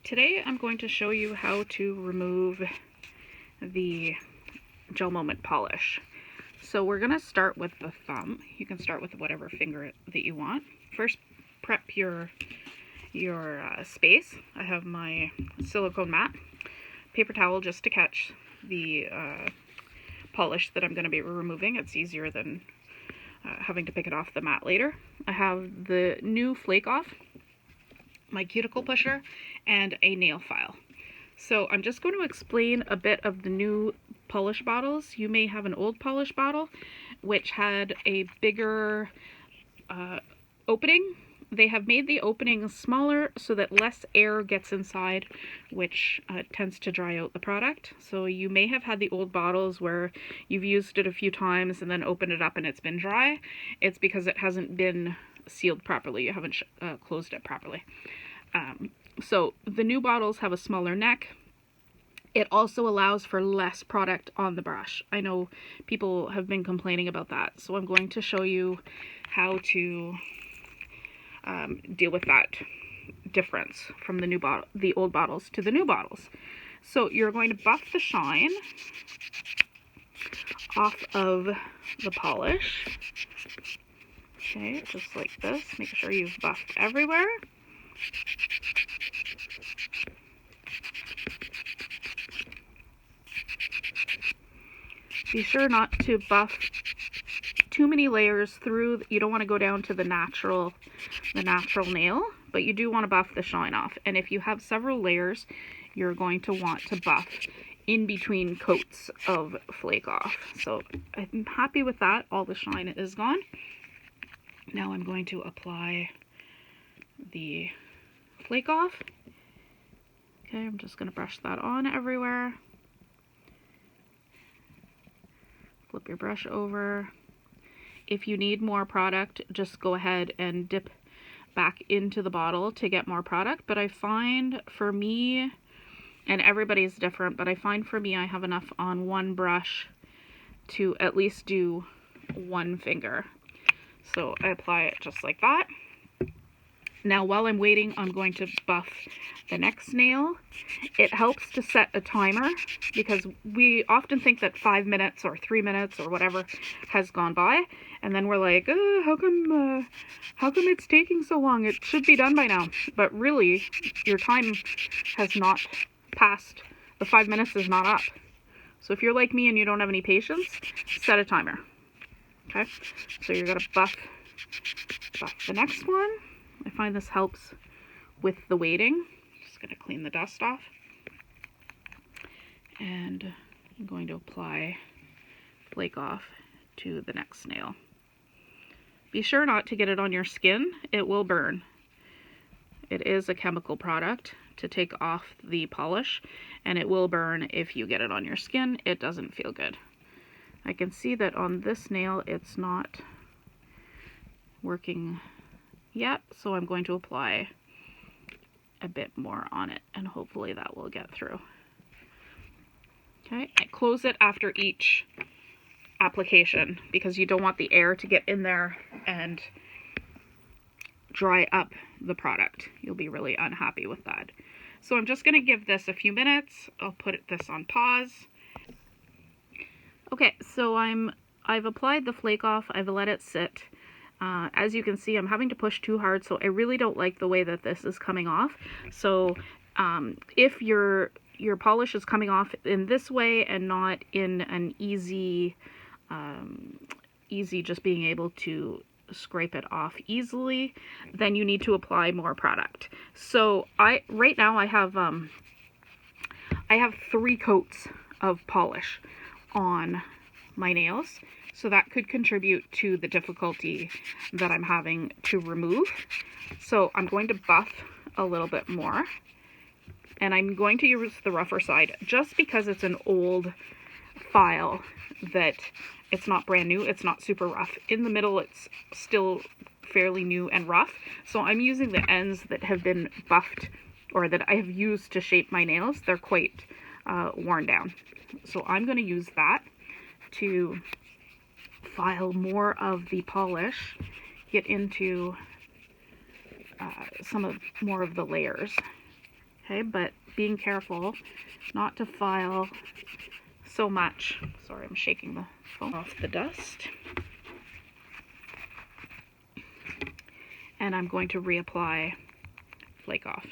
Today I'm going to show you how to remove the gel moment polish. So we're going to start with the thumb. You can start with whatever finger that you want. First, prep your space. I have my silicone mat, paper towel just to catch the polish that I'm going to be removing. It's easier than having to pick it off the mat later. I have the new Flake Off, my cuticle pusher, and a nail file. So I'm just going to explain a bit of the new polish bottles. You may have an old polish bottle which had a bigger opening. They have made the opening smaller so that less air gets inside, which tends to dry out the product. So you may have had the old bottles where you've used it a few times and then opened it up and it's been dry. It's because it hasn't been sealed properly. You haven't closed it properly. So the new bottles have a smaller neck. It also allows for less product on the brush. I know people have been complaining about that, so I'm going to show you how to deal with that difference from the old bottles to the new bottles. So you're going to buff the shine off of the polish. Okay, just like this. Make sure you've buffed everywhere. Be sure not to buff too many layers through. You don't want to go down to the natural nail, but you do want to buff the shine off. And if you have several layers, you're going to want to buff in between coats of Flake Off. So I'm happy with that. All the shine is gone. Now I'm going to apply the Flake Off. Okay, I'm just going to brush that on everywhere. Flip your brush over. If you need more product, just go ahead and dip back into the bottle to get more product. But I find for me, and everybody's different, but I find for me I have enough on one brush to at least do one finger. So I apply it just like that. Now while I'm waiting, I'm going to buff the next nail. It helps to set a timer because we often think that 5 minutes or 3 minutes or whatever has gone by, and then we're like, how come it's taking so long? It should be done by now. But really, your time has not passed. The 5 minutes is not up. So if you're like me and you don't have any patience, set a timer. Okay, so you're gonna buff the next one. I find this helps with the waiting. Just going to clean the dust off. And I'm going to apply Flake Off to the next nail. Be sure not to get it on your skin. It will burn. It is a chemical product to take off the polish, and it will burn if you get it on your skin. It doesn't feel good. I can see that on this nail it's not working yet, so I'm going to apply a bit more on it and hopefully that will get through. Okay, I close it after each application because you don't want the air to get in there and dry up the product. You'll be really unhappy with that. So I'm just going to give this a few minutes. I'll put this on pause. Okay, so I've applied the Flake Off. I've let it sit. As you can see, I'm having to push too hard, so I really don't like the way that this is coming off. So if your polish is coming off in this way and not in an easy just being able to scrape it off easily, then you need to apply more product. So right now I have 3 coats of polish on my nails. So that could contribute to the difficulty that I'm having to remove. So I'm going to buff a little bit more. And I'm going to use the rougher side just because it's an old file, that it's not brand new, it's not super rough. In the middle it's still fairly new and rough. So I'm using the ends that have been buffed or that I have used to shape my nails. They're quite worn down. So I'm going to use that to file more of the polish, get into more of the layers. Okay, but being careful not to file so much. Sorry, I'm shaking the phone off the dust. And I'm going to reapply Flake Off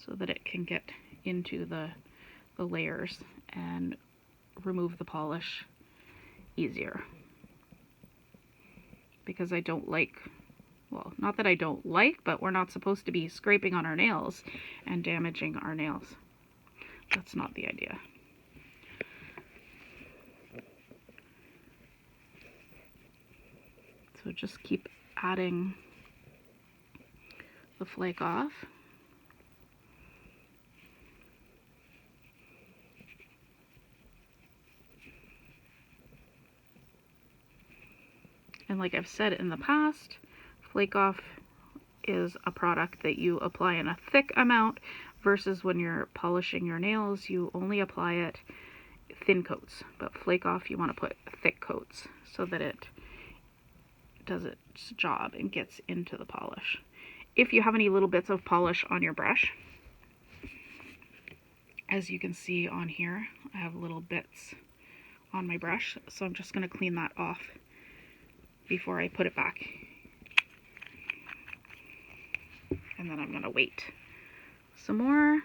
so that it can get into the layers and remove the polish easier. Because I don't like, well, not that I don't like, but we're not supposed to be scraping on our nails and damaging our nails. That's not the idea. So just keep adding the Flake Off. And like I've said in the past, Flake Off is a product that you apply in a thick amount versus when you're polishing your nails, you only apply it thin coats. But Flake Off, you want to put thick coats so that it does its job and gets into the polish. If you have any little bits of polish on your brush, as you can see on here, I have little bits on my brush, so I'm just going to clean that off before I put it back. And then I'm going to wait some more.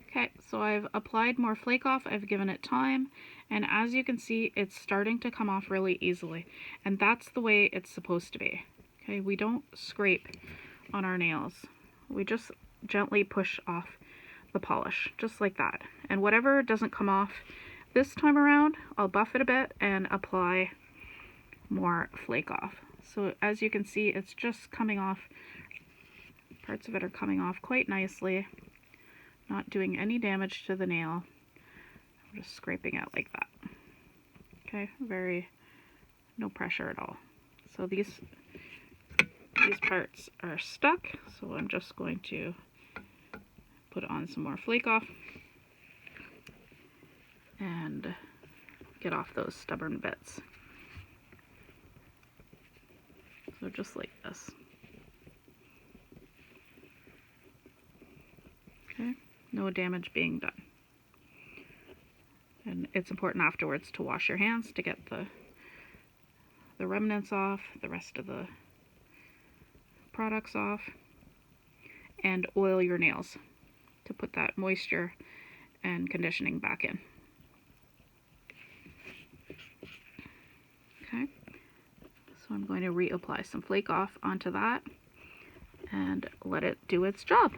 Okay, so I've applied more Flake Off, I've given it time, and as you can see, it's starting to come off really easily. And that's the way it's supposed to be. Okay, we don't scrape on our nails. We just gently push off the polish, just like that. And whatever doesn't come off this time around, I'll buff it a bit and apply more Flake Off. So as you can see, it's just coming off, parts of it are coming off quite nicely, not doing any damage to the nail. I'm just scraping it like that. Okay, no pressure at all. So these parts are stuck, so I'm just going to put on some more Flake Off and get off those stubborn bits. So just like this. Okay, no damage being done. And it's important afterwards to wash your hands to get the remnants off, the rest of the products off, and oil your nails to put that moisture and conditioning back in. Okay, so I'm going to reapply some Flake Off onto that and let it do its job.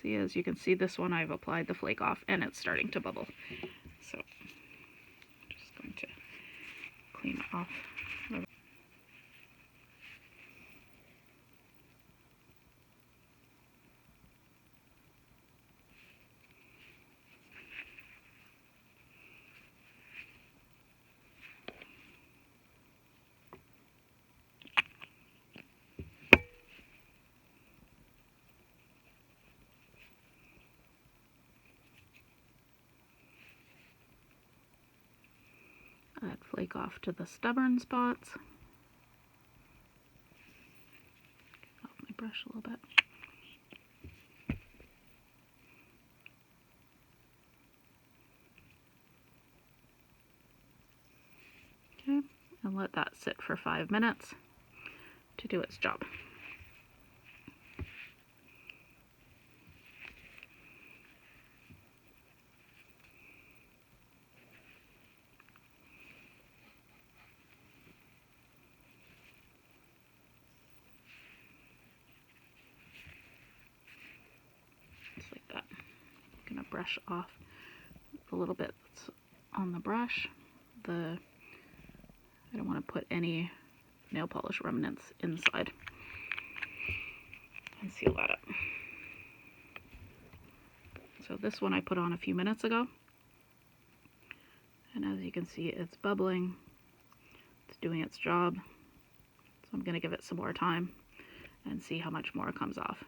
See, as you can see, this one I've applied the Flake Off and it's starting to bubble. So I'm just going to clean off. Add Flake Off to the stubborn spots. Get off my brush a little bit. Okay, and let that sit for 5 minutes to do its job. Just like that. I'm going to brush off a little bit that's on the brush. I don't want to put any nail polish remnants inside, and seal that up. So this one I put on a few minutes ago, and as you can see, it's bubbling, it's doing its job. So I'm going to give it some more time and see how much more comes off.